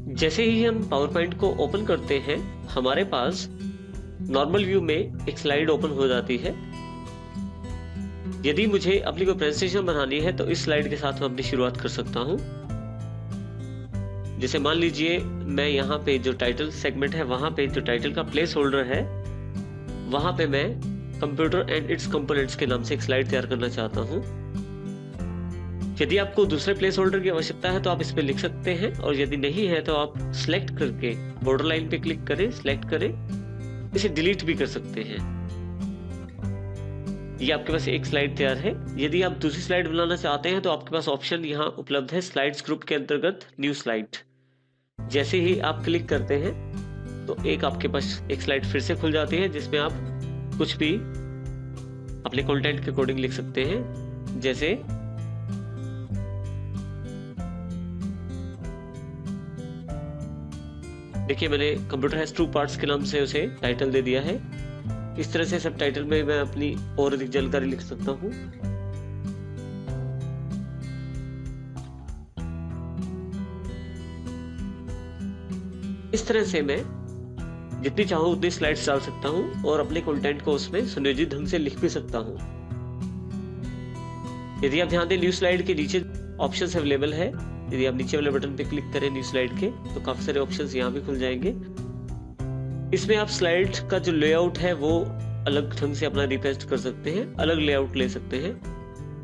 जैसे ही हम power point को ओपन करते हैं, हमारे पास नॉर्मल व्यू में एक स्लाइड ओपन हो जाती है। यदि मुझे अपनी कोई प्रेजेंटेशन बनानी है तो इस स्लाइड के साथ मैं अपनी शुरुआत कर सकता हूं। जैसे मान लीजिए मैं यहाँ पे जो टाइटल सेगमेंट है, वहां पे जो टाइटल का प्लेस होल्डर है, वहां पे मैं कंप्यूटर एंड इट्स कंपोनेंट्स के नाम से एक स्लाइड तैयार करना चाहता हूं। यदि आपको दूसरे प्लेस होल्डर की आवश्यकता है तो आप इस पे लिख सकते हैं, और यदि नहीं है तो आप सिलेक्ट करके बॉर्डर लाइन पे क्लिक करें, सिलेक्ट करें, इसे डिलीट भी कर सकते हैं। ये आपके पास एक स्लाइड तैयार है। यदि आप दूसरी स्लाइड बनाना चाहते हैं तो आपके पास ऑप्शन यहाँ उपलब्ध है स्लाइड्स ग्रुप के अंतर्गत न्यू स्लाइड। जैसे ही आप क्लिक करते हैं तो एक आपके पास एक स्लाइड फिर से खुल जाती है, जिसमें आप कुछ भी अपने कंटेंट के अकॉर्डिंग लिख सकते हैं। जैसे देखिए, मैंने कंप्यूटर हैज टू पार्ट्स के नाम से उसे टाइटल दे दिया है। इस तरह से सब टाइटल में मैं अपनी और अधिक जानकारी लिख सकता हूं। इस तरह से मैं जितनी चाहूं उतनी स्लाइड्स डाल सकता हूं और अपने कंटेंट को उसमें सुनियोजित ढंग से लिख भी सकता हूं। यदि आप ध्यान दें, न्यू स्लाइड के नीचे ऑप्शंस अवेलेबल है। यदि आप नीचे वाले बटन पे क्लिक करें न्यू स्लाइड के, तो काफी सारे ऑप्शंस यहाँ भी खुल जाएंगे। इसमें आप स्लाइड का जो लेआउट है वो अलग ढंग से अपना रिपेस्ट कर सकते हैं, अलग लेआउट ले सकते हैं,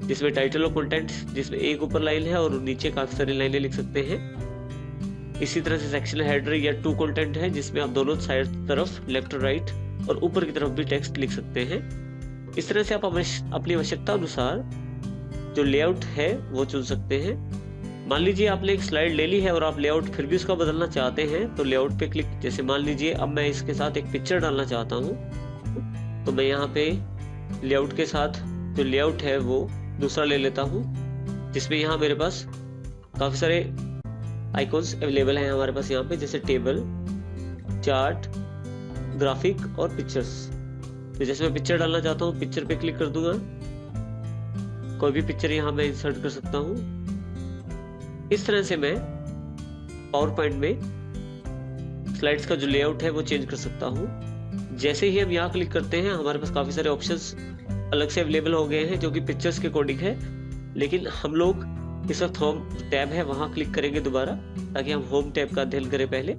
जिसमें टाइटल और कंटेंट, जिसमें एक ऊपर लाइन है और नीचे काफी सारी लाइनें लिख सकते हैं। इसी तरह से सेक्शन हेडर या टू कंटेंट है, जिसमें आप दोनों साइड तरफ लेफ्ट और राइट और ऊपर की तरफ भी टेक्स्ट लिख सकते हैं। इस तरह से आप अपनी आवश्यकता अनुसार जो लेआउट है वो चुन सकते हैं। मान लीजिए आपने एक स्लाइड ले ली है और आप लेआउट फिर भी उसका बदलना चाहते हैं, तो लेआउट पे क्लिक, जैसे मान लीजिए अब मैं इसके साथ एक पिक्चर डालना चाहता हूं, तो मैं यहाँ पे लेआउट के साथ जो लेआउट है वो दूसरा ले लेता हूं, जिसमें यहाँ मेरे पास काफी सारे आइकॉन्स अवेलेबल हैं हमारे पास यहाँ पे, जैसे टेबल, चार्ट, ग्राफिक और पिक्चर्स। तो जैसे मैं पिक्चर डालना चाहता हूँ, पिक्चर पे क्लिक कर दूंगा, कोई भी पिक्चर यहाँ मैं इंसर्ट कर सकता हूँ। इस तरह से मैं पावर पॉइंट में स्लाइड्स का जो लेआउट है वो चेंज कर सकता हूँ। जैसे ही हम यहाँ क्लिक करते हैं, हमारे पास काफी सारे ऑप्शंस अलग से अवेलेबल हो गए हैं जो कि पिक्चर्स के अकॉर्डिंग है, लेकिन हम लोग इस वक्त होम टैब है वहां क्लिक करेंगे दोबारा, ताकि हम होम टैब का अध्ययन करें पहले।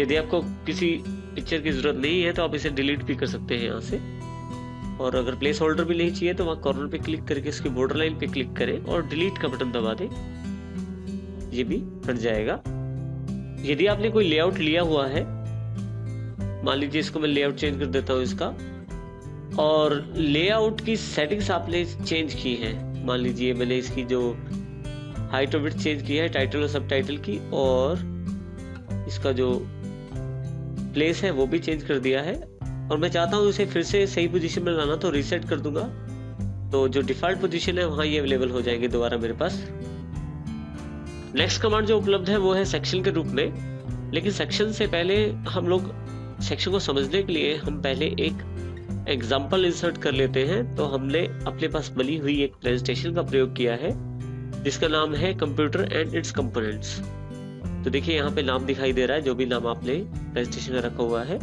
यदि आपको किसी पिक्चर की जरूरत नहीं है तो आप इसे डिलीट भी कर सकते हैं यहाँ से, और अगर प्लेस होल्डर भी नहीं चाहिए तो वहां कॉर्नर पे क्लिक करके इसकी बॉर्डर लाइन पे क्लिक करें और डिलीट का बटन दबा दें, ये भी हट जाएगा। यदि आपने कोई लेआउट लिया हुआ है, मान लीजिए इसको मैं लेआउट चेंज कर देता हूँ इसका, और लेआउट की सेटिंग्स आपने चेंज की है, मान लीजिए मैंने इसकी जो हाइट और विड्थ चेंज की है टाइटल और सब टाइटल की, और इसका जो प्लेस है वो भी चेंज कर दिया है, और मैं चाहता हूँ इसे फिर से सही पोजीशन में लाना, तो रीसेट कर दूंगा, तो जो डिफॉल्ट पोजीशन है वहां ये अवेलेबल हो जाएंगे दोबारा मेरे पास। नेक्स्ट कमांड जो उपलब्ध है वो है सेक्शन के रूप में, लेकिन सेक्शन से पहले हम लोग सेक्शन को समझने के लिए हम पहले एक एग्जाम्पल इंसर्ट कर लेते हैं। तो हमने अपने पास बनी हुई एक प्रेजेंटेशन का प्रयोग किया है जिसका नाम है कंप्यूटर एंड इट्स कंपोनेंट्स। तो देखिए यहाँ पे नाम दिखाई दे रहा है, जो भी नाम आपने प्रेजेंटेशन में रखा हुआ है।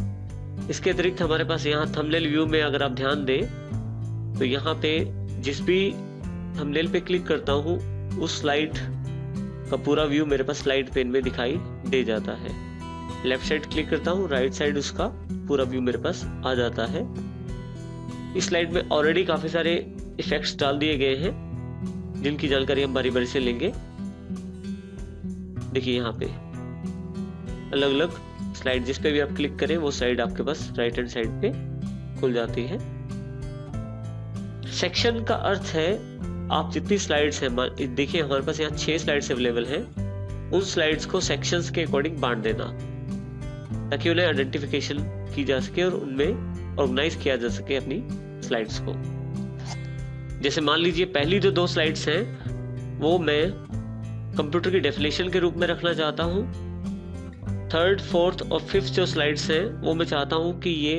इसके अतिरिक्त हमारे पास यहाँ थंबनेल व्यू में अगर आप ध्यान दें तो यहाँ पे जिस भी थंबनेल पे क्लिक करता हूँ उस स्लाइड का पूरा व्यू मेरे पास स्लाइड पेन में दिखाई दे जाता है। लेफ्ट साइड क्लिक करता हूँ, राइट साइड उसका पूरा व्यू मेरे पास आ जाता है। इस स्लाइड में ऑलरेडी काफी सारे इफेक्ट्स डाल दिए गए हैं जिनकी जानकारी हम बारी बारी से लेंगे। देखिए यहाँ पे अलग अलग स्लाइड, जिस पे भी आप क्लिक करें वो स्लाइड आपके पास राइट हैंड साइड पे खुल जाती है। सेक्शन का अर्थ है आप जितनी स्लाइड्स हैं, देखिए हमारे पास यहाँ 6 स्लाइड्स अवेलेबल हैं, उन स्लाइड्स को सेक्शंस के अकॉर्डिंग बांट देना ताकि उन्हें आइडेंटिफिकेशन की जा सके और उनमें ऑर्गेनाइज किया जा सके अपनी स्लाइड्स को। जैसे मान लीजिए पहली जो 2 स्लाइड्स हैं वो मैं कंप्यूटर की डेफिनेशन के रूप में रखना चाहता हूँ। 3rd, 4th और 5th जो स्लाइड्स हैं वो मैं चाहता हूँ कि ये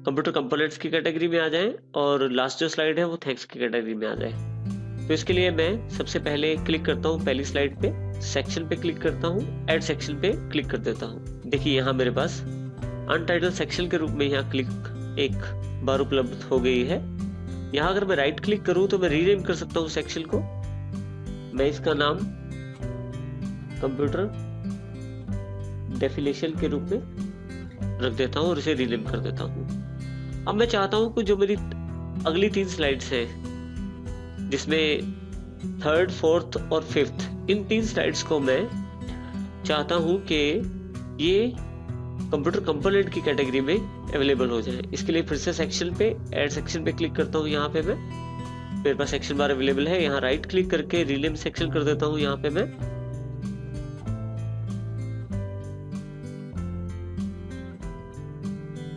कंप्यूटर कंपोनेंट्स की कैटेगरी में आ जाएं, और लास्ट जो स्लाइड है वो थैंक्स की कैटेगरी में आ जाए। तो इसके लिए मैं सबसे पहले क्लिक करता हूँ पहली स्लाइड पे, सेक्शन पे क्लिक करता हूँ, ऐड सेक्शन पे क्लिक कर देता हूँ। देखिए यहाँ मेरे पास अनटाइटल सेक्शन के रूप में यहाँ क्लिक एक बार उपलब्ध हो गई है। यहाँ अगर मैं राइट क्लिक करूँ तो मैं रीनेम कर सकता हूँ सेक्शन को। मैं इसका नाम कंप्यूटर डेफिनेशन के रूप में रख देता हूँ और इसे रीनेम कर देता हूँ। अब मैं चाहता हूँ कि जो मेरी अगली 3 स्लाइड्स हैं, जिसमें 3rd, 4th और 5th, इन 3 स्लाइड्स को मैं चाहता हूँ कि ये कंप्यूटर कंपोनेंट की कैटेगरी में अवेलेबल हो जाए। इसके लिए फिर से सेक्शन पे, ऐड सेक्शन पे क्लिक करता हूँ। यहाँ पे मैं, मेरे पास सेक्शन बार अवेलेबल है, यहाँ राइट क्लिक करके रीनेम सेक्शन कर देता हूँ। यहाँ पे मैं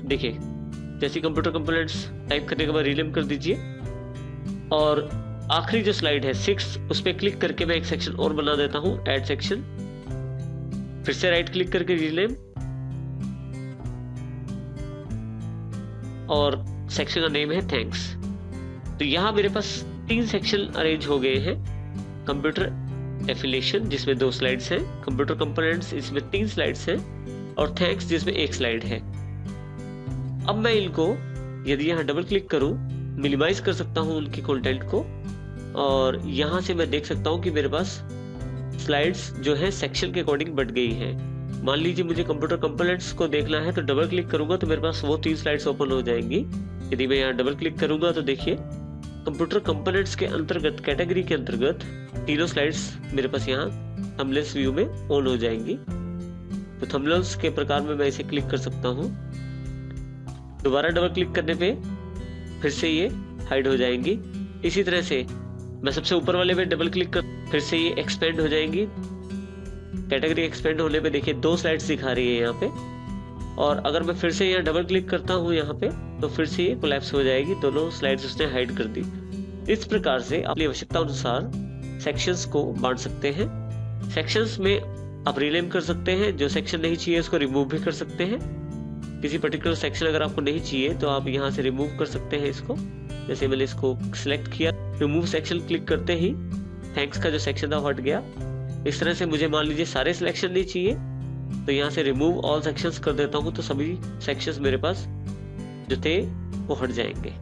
देखिए, जैसे कंप्यूटर कंपोनेंट्स टाइप करने के बाद रीनेम कर दीजिए। और आखिरी जो स्लाइड है 6, उस पर क्लिक करके मैं एक सेक्शन और बना देता हूँ, ऐड सेक्शन। फिर से राइट क्लिक करके रीनेम, और सेक्शन का नेम है थैंक्स। तो यहाँ मेरे पास 3 सेक्शन अरेंज हो गए हैं। कंप्यूटर एफिलिएशन जिसमें 2 स्लाइड्स हैं, कंप्यूटर कंपोनेंट्स इसमें 3 स्लाइड्स हैं, और थैंक्स जिसमें 1 स्लाइड है। अब मैं इनको यदि यहाँ डबल क्लिक करूं, मिनिमाइज कर सकता हूं उनकी कंटेंट को, और यहाँ से मैं देख सकता हूं कि मेरे पास स्लाइड्स जो है सेक्शन के अकॉर्डिंग बढ़ गई है। मान लीजिए मुझे कंप्यूटर कंपोनेंट्स को देखना है तो डबल क्लिक करूंगा तो मेरे पास वो 3 स्लाइड्स ओपन हो जाएंगी। यदि मैं यहाँ डबल क्लिक करूंगा तो देखिए कंप्यूटर कंपोनेंट्स के अंतर्गत, कैटेगरी के अंतर्गत 3 स्लाइड्स मेरे पास यहाँ थंबनेल्स व्यू में ऑन हो जाएंगी। तो थंबनेल्स के प्रकार में मैं इसे क्लिक कर सकता हूँ। दोबारा डबल क्लिक करने पे फिर से ये हाइड हो जाएंगी। इसी तरह से मैं सबसे ऊपर वाले पे डबल क्लिक कर, फिर से ये एक्सपेंड हो जाएंगी। कैटेगरी एक्सपेंड होने पे देखिए 2 स्लाइड्स दिखा रही है यहाँ पे, और अगर मैं फिर से यहाँ डबल क्लिक करता हूँ यहाँ पे तो फिर से ये कोलैप्स हो जाएगी। दोनों स्लाइड्स उसने हाइड कर दी। इस प्रकार से अपनी आवश्यकता अनुसार सेक्शंस को बांट सकते हैं। सेक्शंस में आप रीनेम कर सकते हैं, जो सेक्शन नहीं चाहिए उसको रिमूव भी कर सकते हैं। किसी पर्टिकुलर सेक्शन अगर आपको नहीं चाहिए तो आप यहाँ से रिमूव कर सकते हैं इसको। जैसे मैंने इसको सिलेक्ट किया, रिमूव सेक्शन क्लिक करते ही थैंक्स का जो सेक्शन था हट गया। इस तरह से मुझे मान लीजिए सारे सिलेक्शन नहीं चाहिए तो यहाँ से रिमूव ऑल सेक्शंस कर देता हूँ, तो सभी सेक्शंस मेरे पास जो थे वो हट जाएंगे।